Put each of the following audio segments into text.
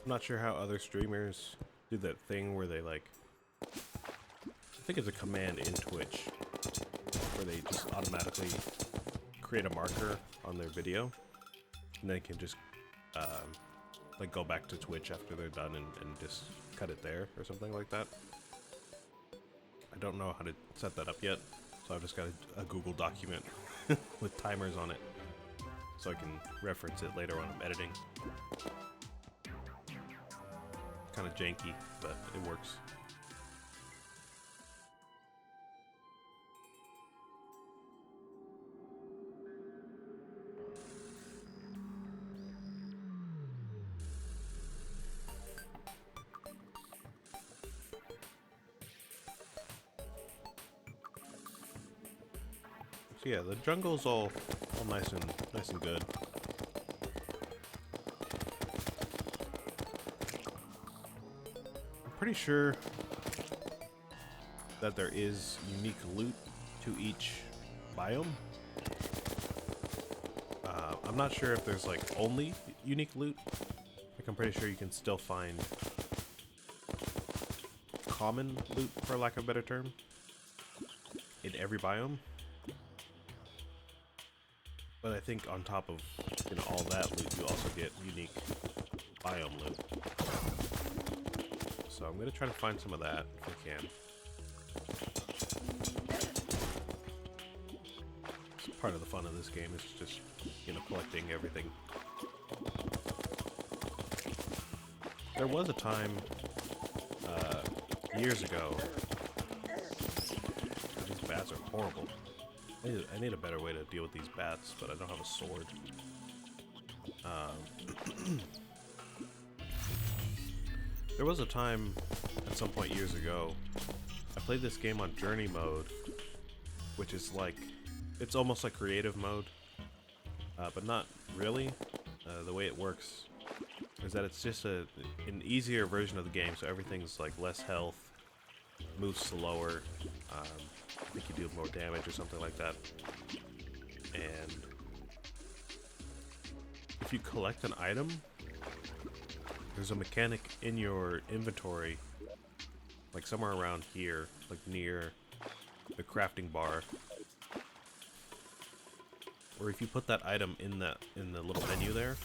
I'm not sure how other streamers do that thing where they like, I think it's a command in Twitch where they just automatically create a marker on their video and they can just like go back to Twitch after they're done and just cut it there or something like that. I don't know how to set that up yet, so I've just got a Google document with timers on it so I can reference it later when I'm editing. Kind of janky, but it works. So yeah, the jungle's all nice and good. I'm pretty sure that there is unique loot to each biome. I'm not sure if there's like only unique loot. Like I'm pretty sure you can still find common loot, for lack of a better term, in every biome. But I think on top of, you know, all that loot, you also get unique biome loot. So I'm gonna try to find some of that if I can. It's part of the fun of this game is just, you know, collecting everything. There was a time, years ago, these bats are horrible. I need a better way to deal with these bats, but I don't have a sword. There was a time, at some point years ago, I played this game on journey mode, which is like, it's almost like creative mode, but not really. The way it works is that it's just an easier version of the game, so everything's like less health, moves slower, I think you do more damage or something like that. And if you collect an item, there's a mechanic in your inventory, like somewhere around here, like near the crafting bar, where if you put that item in the little menu there,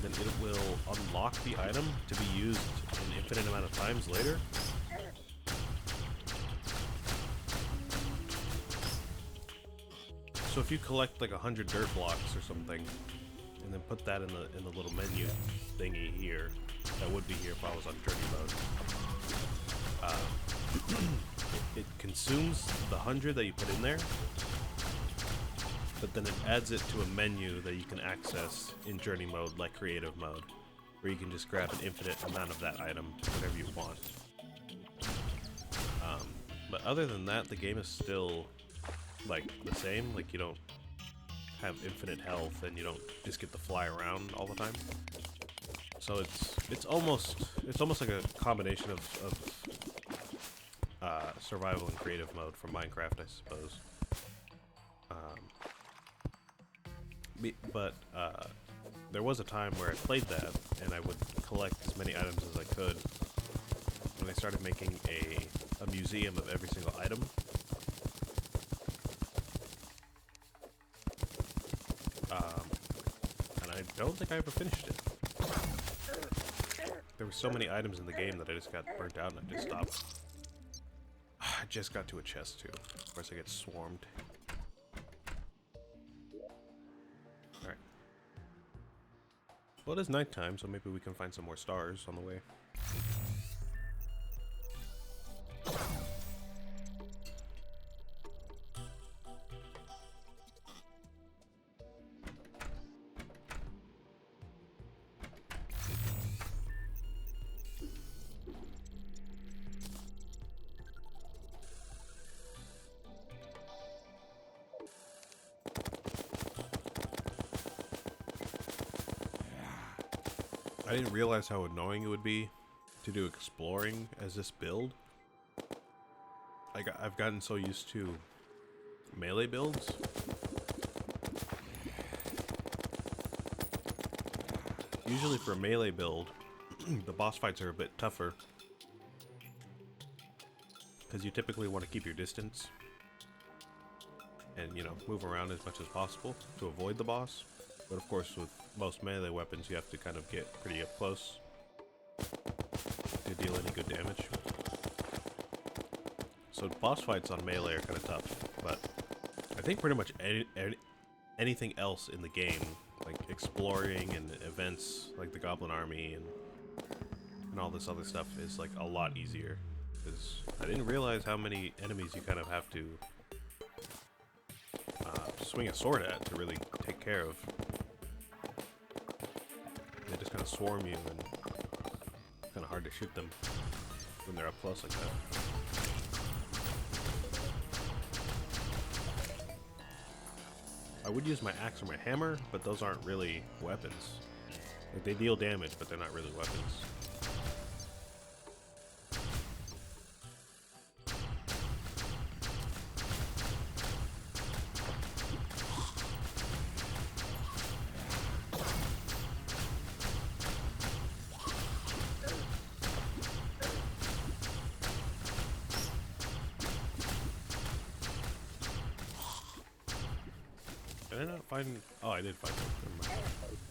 then it will unlock the item to be used an infinite amount of times later. So if you collect like 100 dirt blocks or something, and then put that in the little menu thingy here, that would be here if I was on journey mode. It consumes the 100 that you put in there, but then it adds it to a menu that you can access in journey mode, like creative mode, where you can just grab an infinite amount of that item, whatever you want. But other than that, the game is still like the same. Like you don't have infinite health, and you don't just get to fly around all the time. So it's almost like a combination of survival and creative mode from Minecraft, I suppose. But there was a time where I played that, and I would collect as many items as I could. When they started making a museum of every single item. And I don't think I ever finished it. There were so many items in the game that I just got burnt out and I just stopped. I just got to a chest too. Of course I get swarmed. Alright. Well, it is nighttime, so maybe we can find some more stars on the way. I didn't realize how annoying it would be to do exploring as this build. I've gotten so used to melee builds. usually for a melee build, the boss fights are a bit tougher because you typically want to keep your distance and, you know, move around as much as possible to avoid the boss. But of course, with most melee weapons, you have to kind of get pretty up close to deal any good damage. So boss fights on melee are kind of tough, but I think pretty much anything else in the game, like exploring and events like the Goblin Army and all this other stuff, is like a lot easier. Because I didn't realize how many enemies you kind of have to swing a sword at to really take care of. They just kind of swarm you, and it's kind of hard to shoot them when they're up close like that. I would use my axe or my hammer, but those aren't really weapons. Like, they deal damage, but they're not really weapons. Did I not find... Oh, I did find them. Never mind.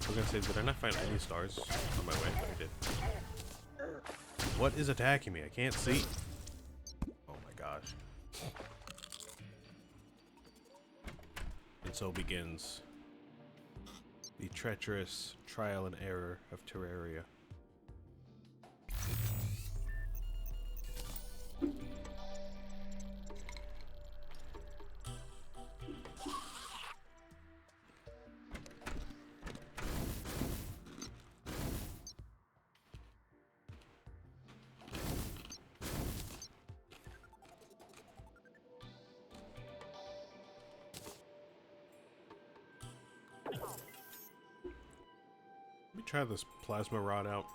I was gonna say, did I not find any stars on my way? But I did. What is attacking me? I can't see. Oh my gosh. And so begins the treacherous trial and error of Terraria. Let me try this plasma rod out.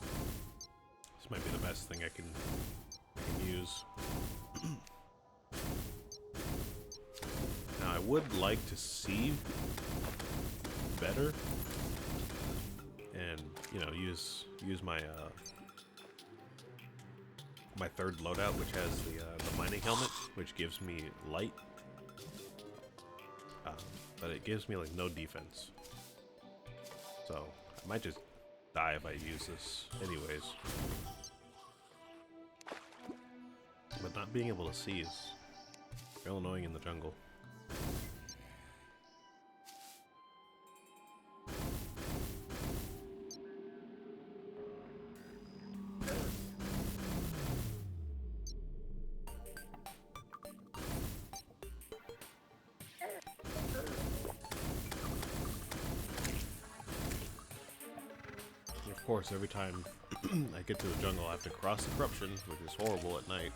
This might be the best thing I can use. Now I would like to see better, and you know, use my my third loadout, which has the mining helmet, which gives me light, but it gives me like no defense. So I might just die if I use this anyways. But not being able to see is real annoying in the jungle. Of course, every time I get to the jungle, I have to cross the corruption, which is horrible at night.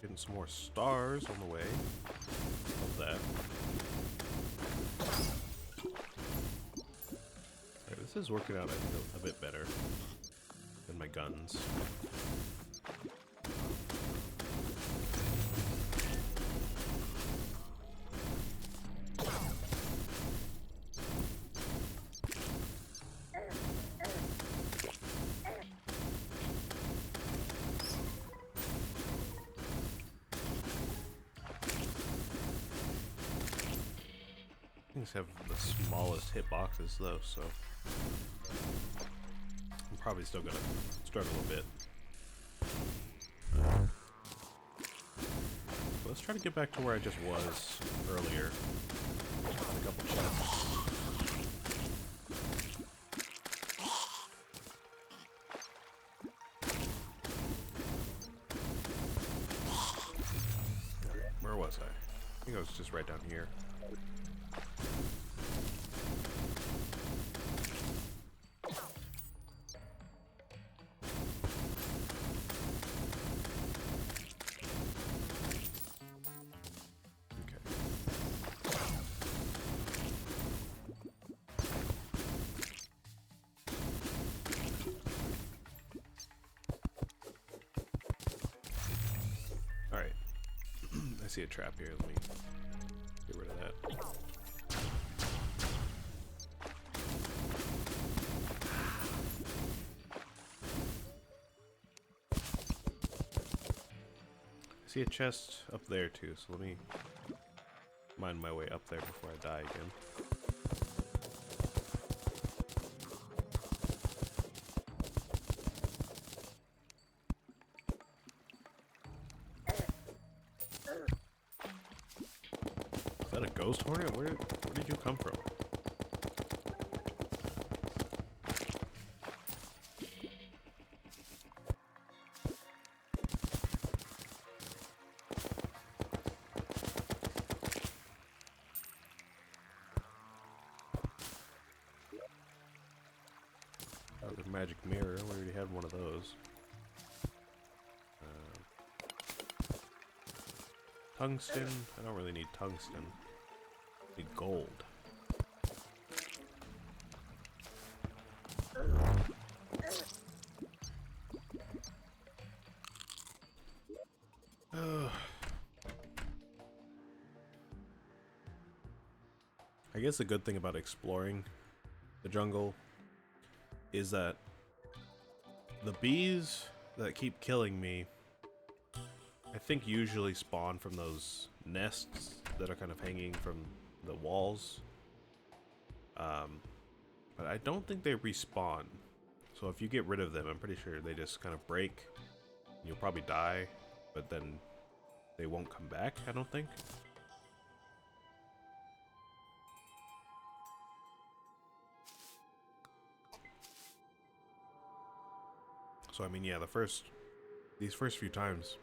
Getting some more stars on the way. Love that. Okay, this is working out, I think, a bit better than my guns. Things have the smallest hitboxes though, so I'm probably still gonna struggle a bit. Let's try to get back to where I just was earlier. A couple chests. think I was just right down here. Alright. I see a trap here. Let me get rid of that. I see a chest up there too, so let me mine my way up there before I die again. Is that a ghost hornet? Where did you come from? Oh, the magic mirror. We already had one of those. Tungsten. I don't really need tungsten. I need gold. I guess the good thing about exploring the jungle is that the bees that keep killing me, I think usually spawn from those nests that are kind of hanging from the walls. But I don't think they respawn. So if you get rid of them, I'm pretty sure they just kind of break. You'll probably die, but then they won't come back, I don't think. So I mean, yeah, these first few times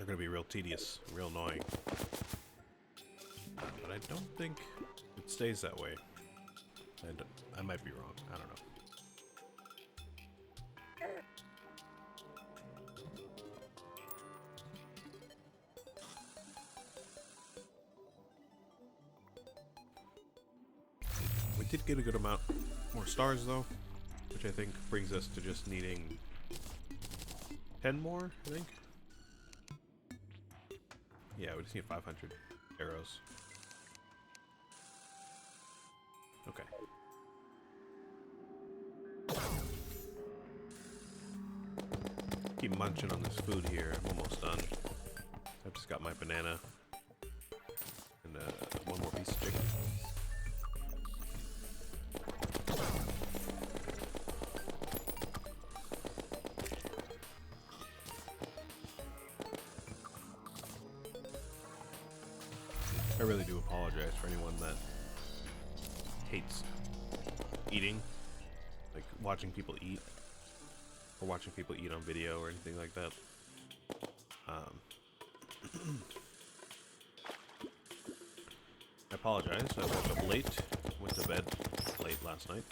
are gonna be real tedious, real annoying. But I don't think it stays that way. And I might be wrong. I don't know. We did get a good amount more stars though, which I think brings us to just needing 10 more, I think. Yeah, we just need 500 arrows. Okay. Keep munching on this food here. I'm almost done. I've just got my banana and one more piece of chicken. I really do apologize for anyone that hates eating, like watching people eat, or watching people eat on video or anything like that. I apologize. I woke up late, went to bed late last night,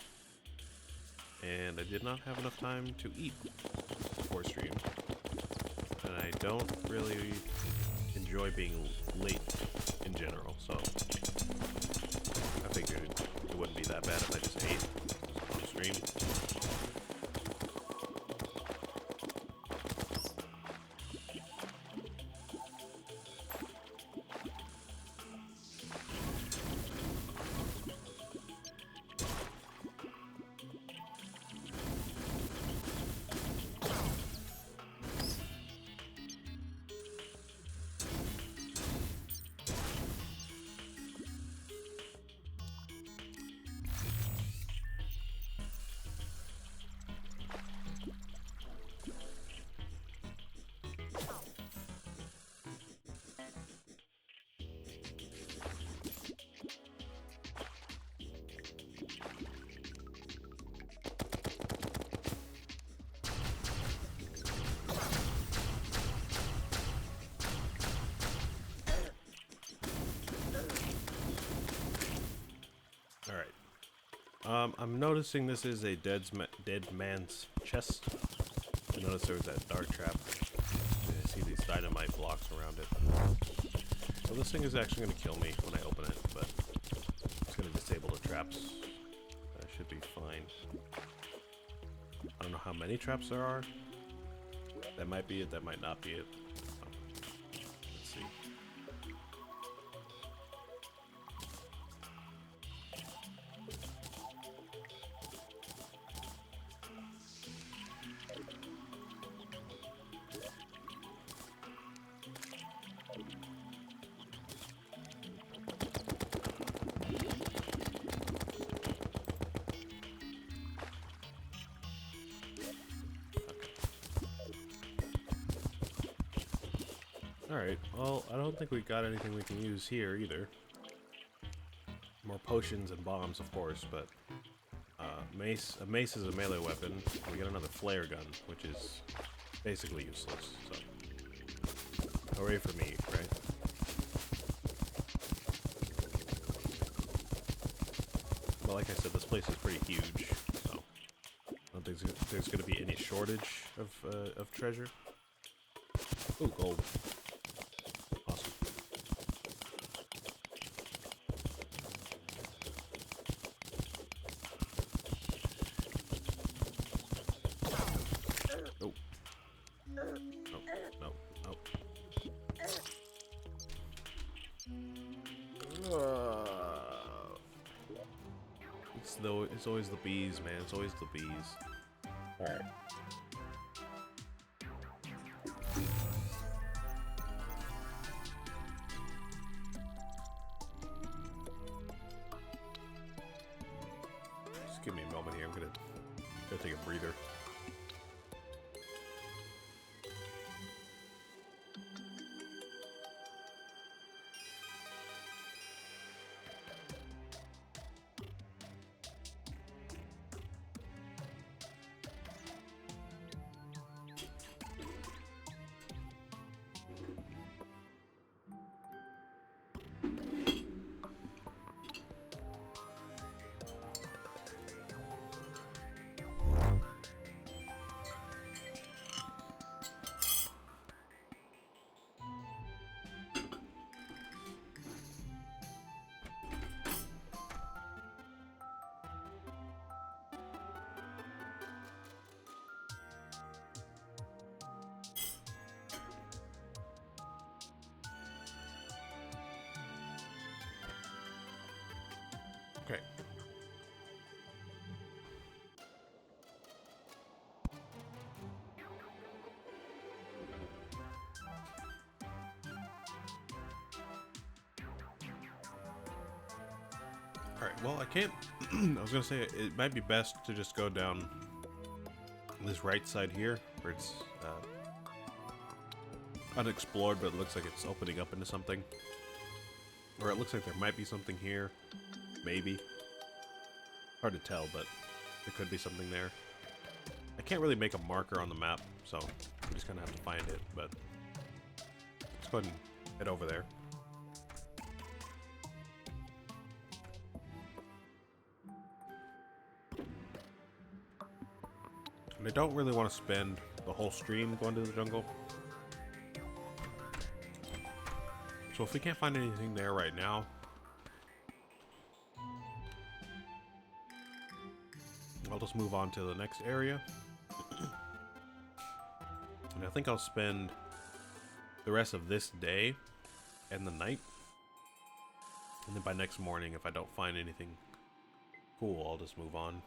and I did not have enough time to eat before stream. And I don't really enjoy being late in general, so I figured it wouldn't be that bad if I just ate on stream. Alright. I'm noticing this is a dead man's chest. I noticed there was that dart trap. I see these dynamite blocks around it. So this thing is actually going to kill me when I open it, but it's going to disable the traps. That should be fine. I don't know how many traps there are. That might be it, that might not be it. Oh, let's see. Alright, well, I don't think we got anything we can use here either. More potions and bombs, of course, but a mace is a melee weapon. We get another flare gun, which is basically useless, so hooray for me, right? Well, like I said, this place is pretty huge, so I don't think there's going to be any shortage of treasure. Ooh, gold. Awesome. Oh. No, no, no. It's always the bees, man. It's always the bees. Alright. Just give me a moment here. I'm gonna take a breather. Okay. Alright, well, I can't... I was gonna say, it might be best to just go down this right side here, where it's unexplored, but it looks like it's opening up into something. Or it looks like there might be something here. Maybe. Hard to tell, but there could be something there. I can't really make a marker on the map, so we just kind of have to find it, but let's go ahead and head over there. And I don't really want to spend the whole stream going to the jungle. So if we can't find anything there right now, I'll just move on to the next area. And I think I'll spend the rest of this day and the night. And then by next morning, if I don't find anything cool, I'll just move on.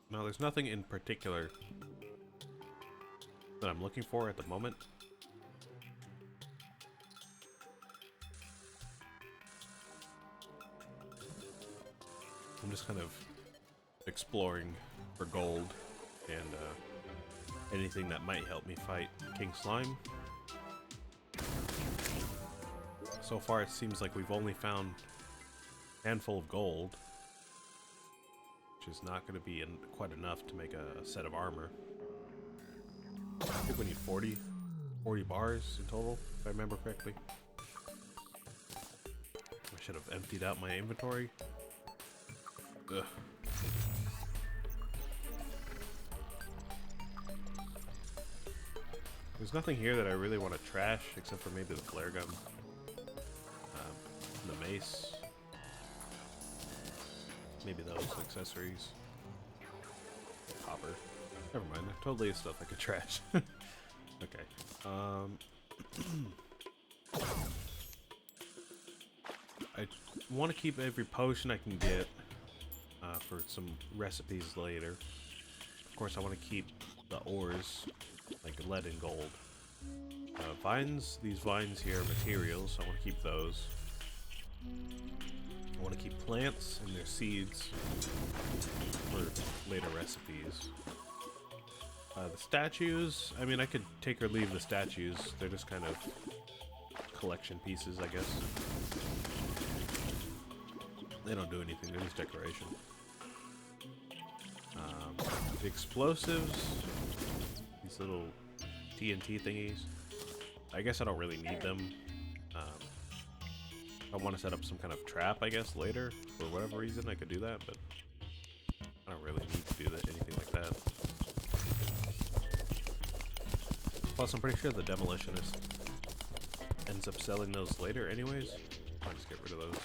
Now, there's nothing in particular that I'm looking for at the moment. I'm just kind of exploring for gold and anything that might help me fight King Slime. So far, it seems like we've only found a handful of gold, which is not going to be quite enough to make a set of armor. I think we need 40. 40 bars in total, if I remember correctly. I should have emptied out my inventory. Ugh. There's nothing here that I really want to trash, except for maybe the flare gun. The mace. Maybe those accessories. Copper. Never mind, that totally is stuff I could trash. Okay. I want to keep every potion I can get for some recipes later. Of course, I want to keep the ores, like lead and gold. Vines, these vines here are materials, so I want to keep those. I want to keep plants and their seeds for later recipes. The statues, I mean, I could take or leave the statues. They're just kind of collection pieces, I guess. They don't do anything, they're just decoration. The explosives, these little TNT thingies, I guess I don't really need them. I want to set up some kind of trap, I guess, later. For whatever reason, I could do that, but I don't really need to do that, anything like that. Plus, I'm pretty sure the demolitionist ends up selling those later anyways. I'll just get rid of those.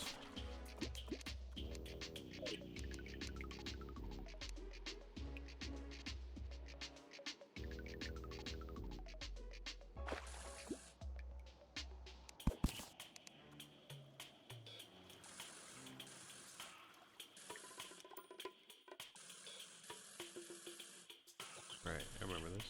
Right, I remember this.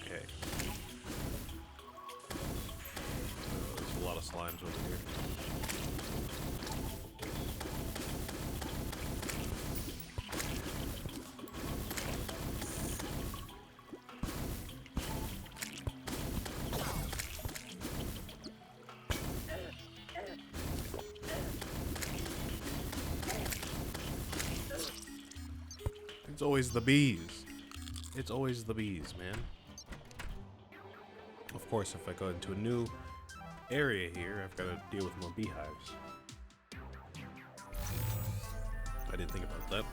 Okay. There's a lot of slimes over here. It's always the bees. It's always the bees, man. Of course, if I go into a new area here, I've got to deal with more beehives. I didn't think about that.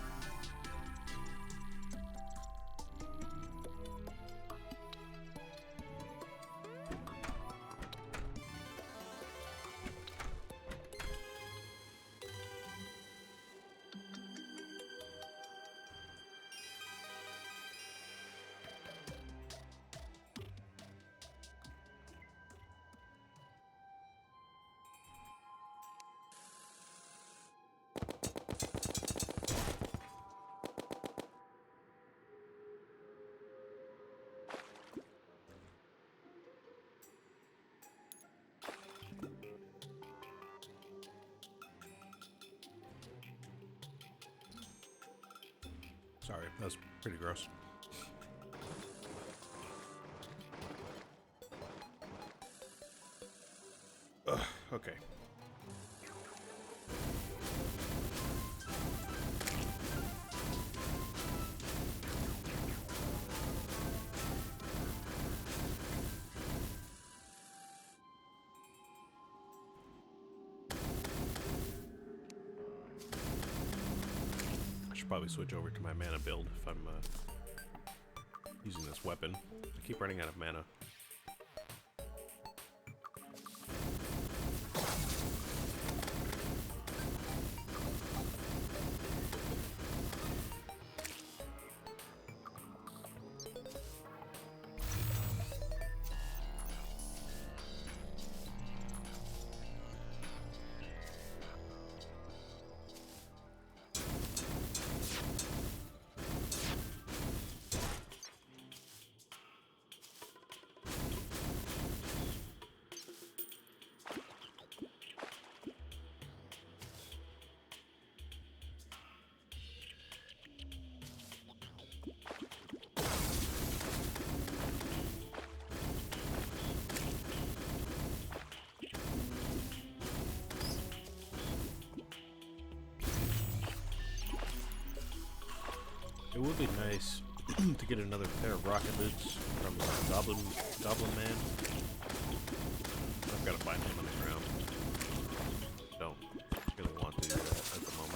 Sorry, that was pretty gross. Ugh, okay. I should probably switch over to my mana build if I'm using this weapon. I keep running out of mana. It would be nice to get another pair of rocket boots from Goblin Man. I've got to find him on the ground. Don't really want to do that at the moment.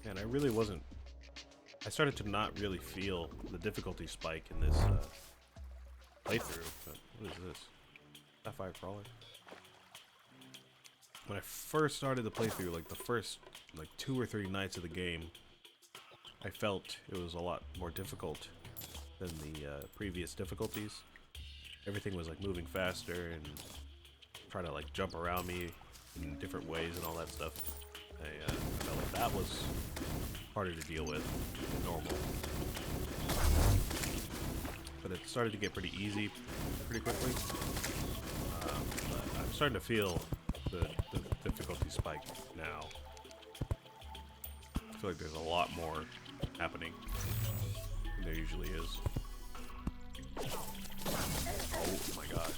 And I really wasn't. I started to not really feel the difficulty spike in this playthrough. But what is this? Sapphire Crawler? When I first started the playthrough, like the first 2 or 3 nights of the game, I felt it was a lot more difficult than the previous difficulties. Everything was like moving faster and trying to like jump around me in different ways and all that stuff. I felt like that was harder to deal with than normal. But it started to get pretty easy pretty quickly. But I'm starting to feel the difficulty spike now. I feel like there's a lot more happening than there usually is. Oh my gosh.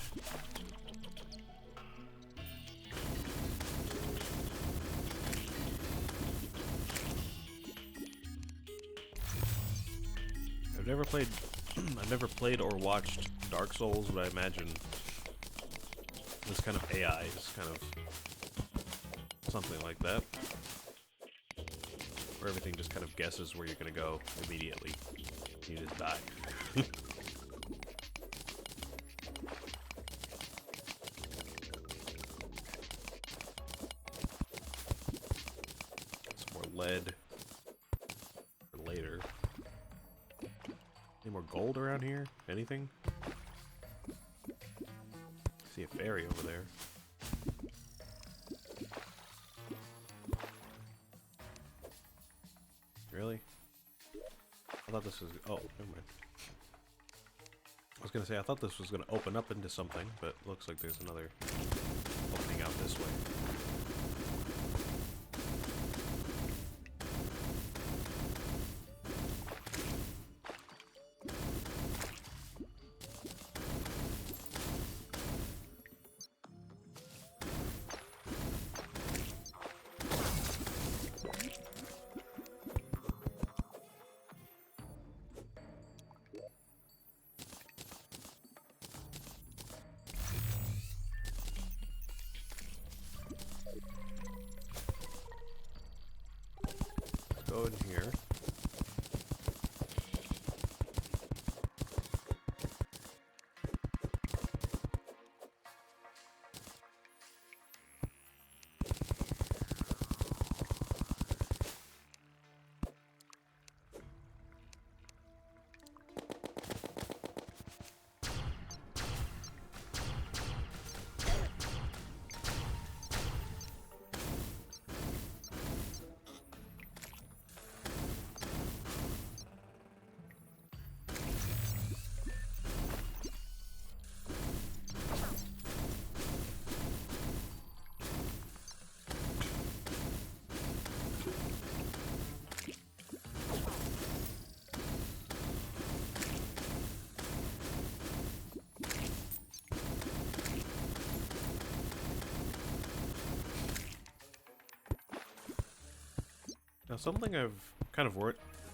I've never played or watched Dark Souls, but I imagine this kind of AI is kind of something like that. Where everything just kind of guesses where you're gonna go immediately. You just die. Some more lead for later. Any more gold around here? Anything? See a fairy over there. Really? I thought this was... Oh, never mind. I was gonna say, I thought this was gonna open up into something, but looks like there's another opening out this way. Go in here. Now, something I've kind of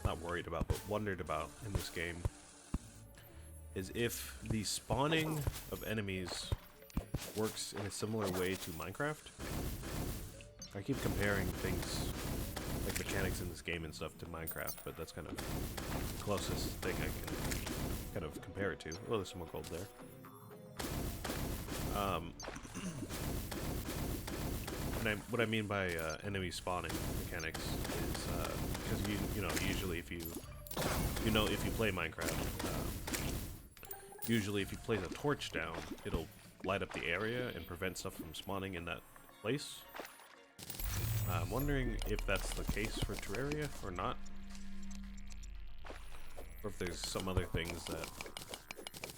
not worried about, but wondered about in this game is if the spawning of enemies works in a similar way to Minecraft. I keep comparing things, like mechanics in this game and stuff, to Minecraft, but that's kind of the closest thing I can kind of compare it to. Oh, there's some more gold there. What I mean by enemy spawning mechanics is because you know, usually if you play Minecraft, usually if you place a torch down, it'll light up the area and prevent stuff from spawning in that place. I'm wondering if that's the case for Terraria or not. Or if there's some other things that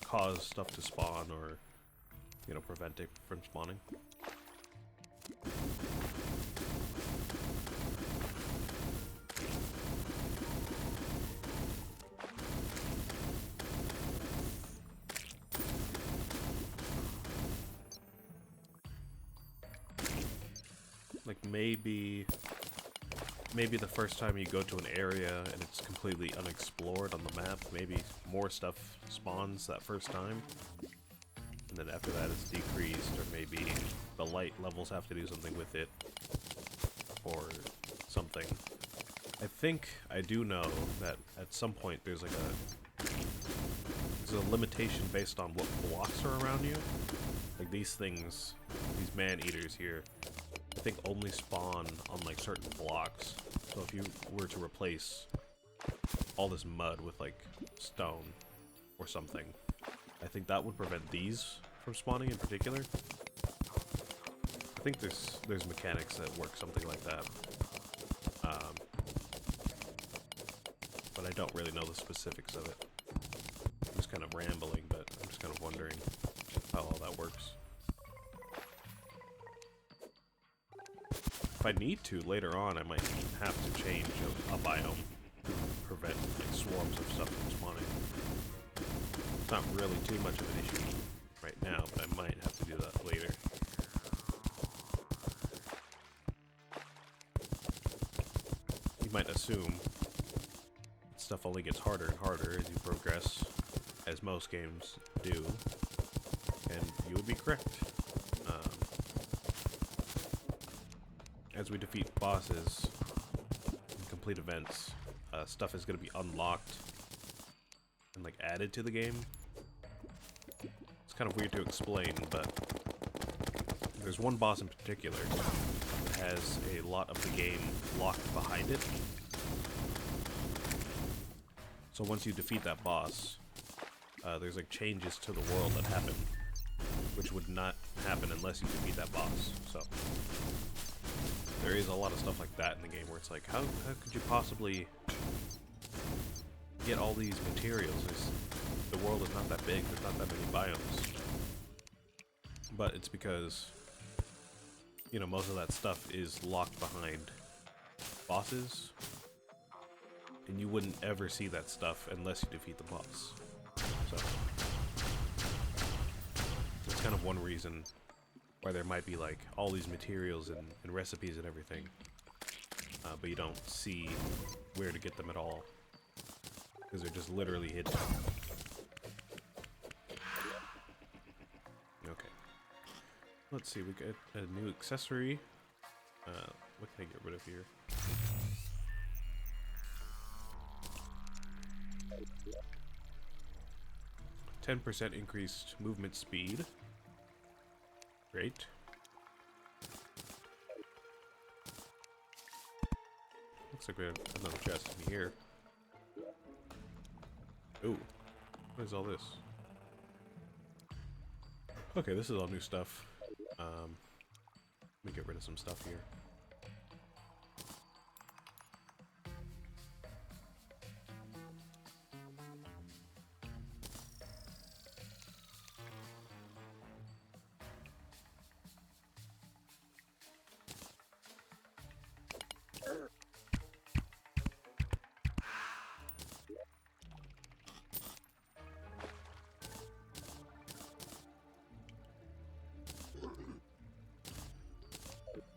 cause stuff to spawn or, you know, prevent it from spawning. Like maybe the first time you go to an area and it's completely unexplored on the map, maybe more stuff spawns that first time. And then after that it's decreased, or maybe the light levels have to do something with it, or something. I think I do know that at some point there's like there's a limitation based on what blocks are around you. Like these things, these man-eaters here, I think only spawn on like certain blocks. So if you were to replace all this mud with like stone or something, I think that would prevent these from spawning in particular. I think there's mechanics that work something like that. But I don't really know the specifics of it. I'm just kind of rambling, but I'm just kind of wondering how all that works. If I need to, later on, I might have to change a biome to prevent like swarms of stuff from spawning. It's not really too much of an issue right now, but I might have to do that later. You might assume stuff only gets harder and harder as you progress, as most games do, and you would be correct. As we defeat bosses and complete events, stuff is going to be unlocked and like added to the game. It's kind of weird to explain, but there's one boss in particular that has a lot of the game locked behind it. So once you defeat that boss, there's like changes to the world that happen, which would not happen unless you defeat that boss. So there is a lot of stuff like that in the game where it's like, how could you possibly get all these materials? The world is not that big, there's not that many biomes. But it's because, you know, most of that stuff is locked behind bosses, and you wouldn't ever see that stuff unless you defeat the boss. So that's kind of one reason why there might be like all these materials and recipes and everything, but you don't see where to get them at all, because they're just literally hidden. Okay, let's see, we got a new accessory. What can I get rid of here? 10% increased movement speed. Great. Looks like we have another chest in here. Ooh, what is all this? Okay, this is all new stuff. Let me get rid of some stuff here.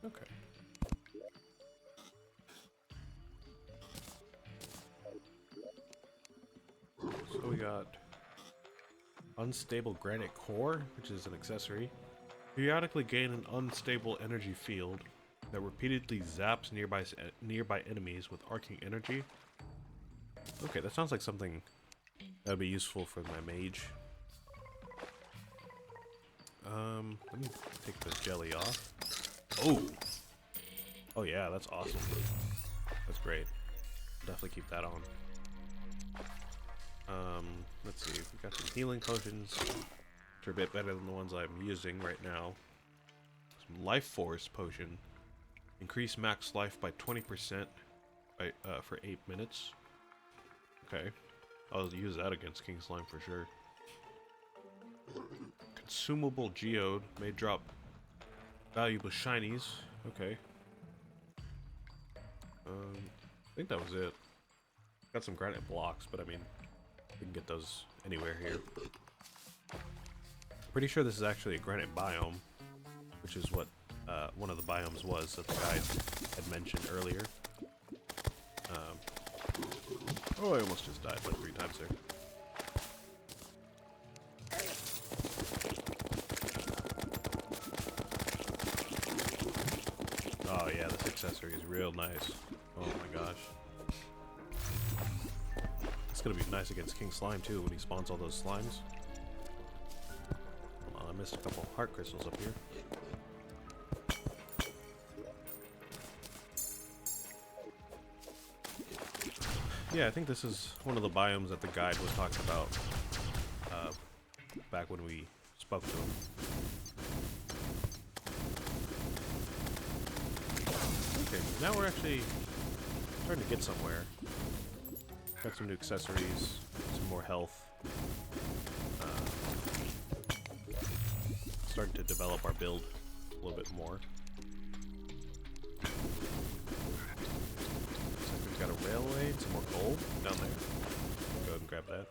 Okay. So we got unstable granite core, which is an accessory. Periodically gain an unstable energy field that repeatedly zaps nearby enemies with arcing energy. Okay, that sounds like something that would be useful for my mage. Let me take the jelly off. Oh! Oh yeah, that's awesome. That's great. Definitely keep that on. Let's see, we've got some healing potions, which are a bit better than the ones I'm using right now. Some life force potion. Increase max life by 20% for 8 minutes. Okay. I'll use that against King Slime for sure. Consumable geode may drop valuable shinies. Okay. I think that was it. Got some granite blocks, but I mean, we can get those anywhere here. Pretty sure this is actually a granite biome, which is what one of the biomes was that the guide had mentioned earlier. Oh, I almost just died like 3 times there. Oh yeah, this accessory is real nice. Oh my gosh. It's gonna be nice against King Slime too when he spawns all those slimes. Hold on, I missed a couple heart crystals up here. Yeah, I think this is one of the biomes that the guide was talking about back when we spoke to him. Okay, now we're actually starting to get somewhere. Got some new accessories, some more health. Starting to develop our build a little bit more. Looks like we've got a railway and some more gold down there. Go ahead and grab that.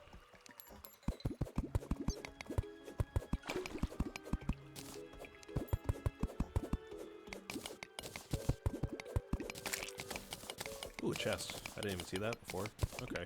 Ooh, a chest. I didn't even see that before. Okay.